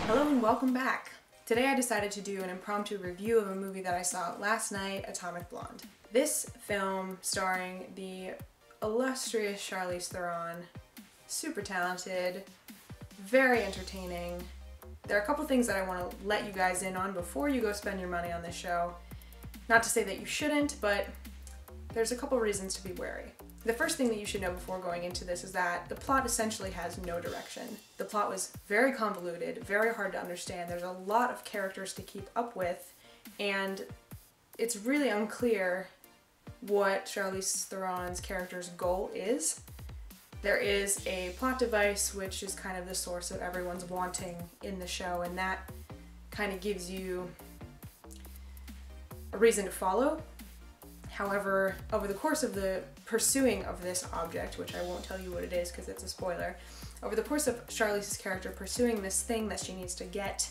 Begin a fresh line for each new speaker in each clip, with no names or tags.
Hello and welcome back. Today I decided to do an impromptu review of a movie that I saw last night, Atomic Blonde. This film, starring the illustrious Charlize Theron, super talented, very entertaining. There are a couple things that I want to let you guys in on before you go spend your money on this show. Not to say that you shouldn't, but there's a couple reasons to be wary. The first thing that you should know before going into this is that the plot essentially has no direction. The plot was very convoluted, very hard to understand. There's a lot of characters to keep up with, and it's really unclear what Charlize Theron's character's goal is. There is a plot device which is kind of the source of everyone's wanting in the show, and that kind of gives you a reason to follow. However, over the course of the pursuing of this object, which I won't tell you what it is because it's a spoiler, over the course of Charlize's character pursuing this thing that she needs to get,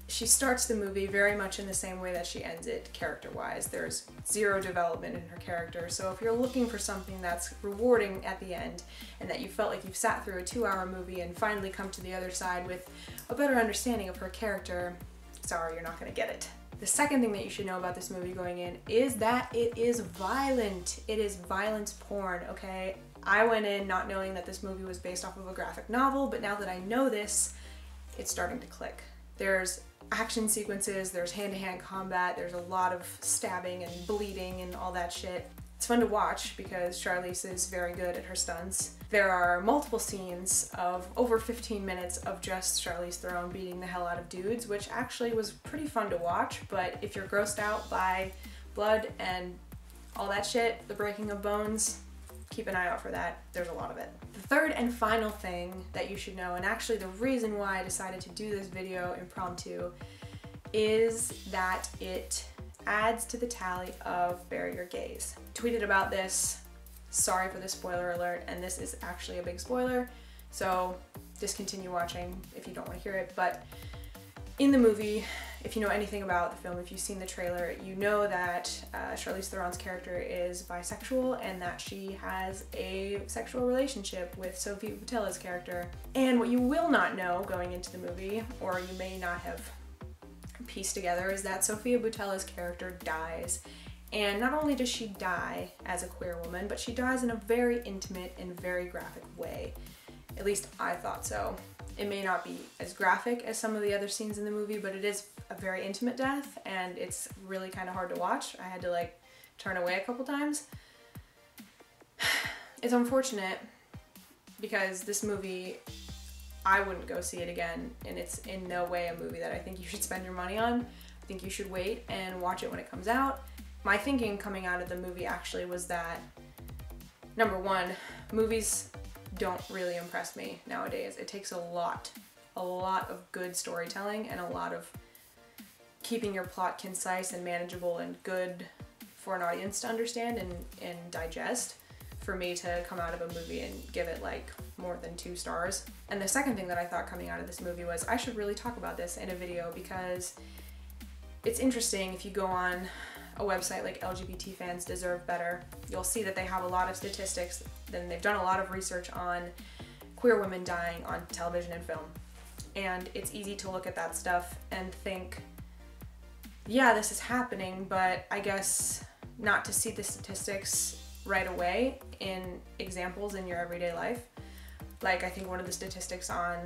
she starts the movie very much in the same way that she ends it character-wise. There's zero development in her character, so if you're looking for something that's rewarding at the end and that you felt like you've sat through a 2-hour movie and finally come to the other side with a better understanding of her character, sorry, you're not gonna get it. The second thing that you should know about this movie going in is that it is violent. It is violence porn, okay? I went in not knowing that this movie was based off of a graphic novel, but now that I know this, it's starting to click. There's action sequences, there's hand-to-hand combat, there's a lot of stabbing and bleeding and all that shit. It's fun to watch because Charlize is very good at her stunts. There are multiple scenes of over 15 minutes of just Charlize Theron beating the hell out of dudes, which actually was pretty fun to watch, but if you're grossed out by blood and all that shit, the breaking of bones, keep an eye out for that. There's a lot of it. The third and final thing that you should know, and actually the reason why I decided to do this video impromptu, is that it adds to the tally of Bury Your Gays. Tweeted about this, sorry for the spoiler alert, and this is actually a big spoiler, so discontinue watching if you don't want to hear it, but in the movie, if you know anything about the film, if you've seen the trailer, you know that Charlize Theron's character is bisexual and that she has a sexual relationship with Sofia Boutella's character. And what you will not know going into the movie, or you may not have pieced together, is that Sofia Boutella's character dies. And not only does she die as a queer woman, but she dies in a very intimate and very graphic way. At least I thought so. It may not be as graphic as some of the other scenes in the movie, but it is a very intimate death, and it's really kind of hard to watch. I had to like turn away a couple times. It's unfortunate because this movie, I wouldn't go see it again, and it's in no way a movie that I think you should spend your money on. I think you should wait and watch it when it comes out. My thinking coming out of the movie actually was that, number one, movies don't really impress me nowadays. It takes a lot of good storytelling and a lot of keeping your plot concise and manageable and good for an audience to understand and digest for me to come out of a movie and give it like more than 2 stars. And the second thing that I thought coming out of this movie was I should really talk about this in a video because it's interesting. If you go on a website like LGBT Fans Deserve Better, you'll see that they have a lot of statistics, and they've done a lot of research on queer women dying on television and film. And it's easy to look at that stuff and think, yeah, this is happening, but I guess not to see the statistics right away in examples in your everyday life. Like, I think one of the statistics on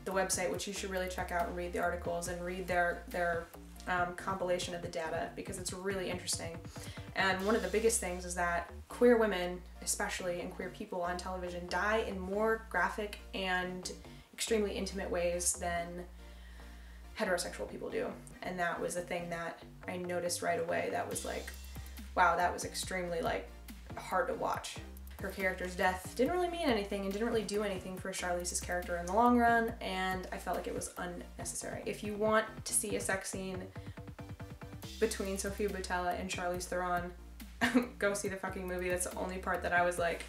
the website, which you should really check out and read the articles and read their compilation of the data, because it's really interesting. And one of the biggest things is that queer women, especially, and queer people on television die in more graphic and extremely intimate ways than heterosexual people do. And that was a thing that I noticed right away. That was like, wow, that was extremely like hard to watch. Her character's death didn't really mean anything and didn't really do anything for Charlize's character in the long run, and I felt like it was unnecessary. If you want to see a sex scene between Sofia Boutella and Charlize Theron, go see the fucking movie. That's the only part that I was like,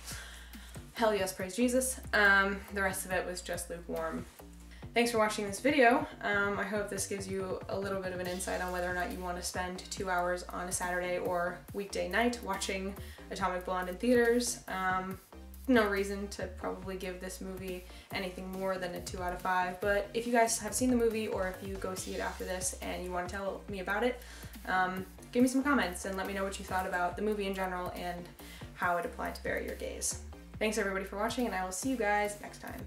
hell yes, praise Jesus. The rest of it was just lukewarm. Thanks for watching this video. I hope this gives you a little bit of an insight on whether or not you want to spend 2 hours on a Saturday or weekday night watching Atomic Blonde in theaters. no reason to probably give this movie anything more than a 2 out of 5, but if you guys have seen the movie or if you go see it after this and you want to tell me about it, give me some comments and let me know what you thought about the movie in general and how it applied to Bury Your Gays. Thanks everybody for watching, and I will see you guys next time.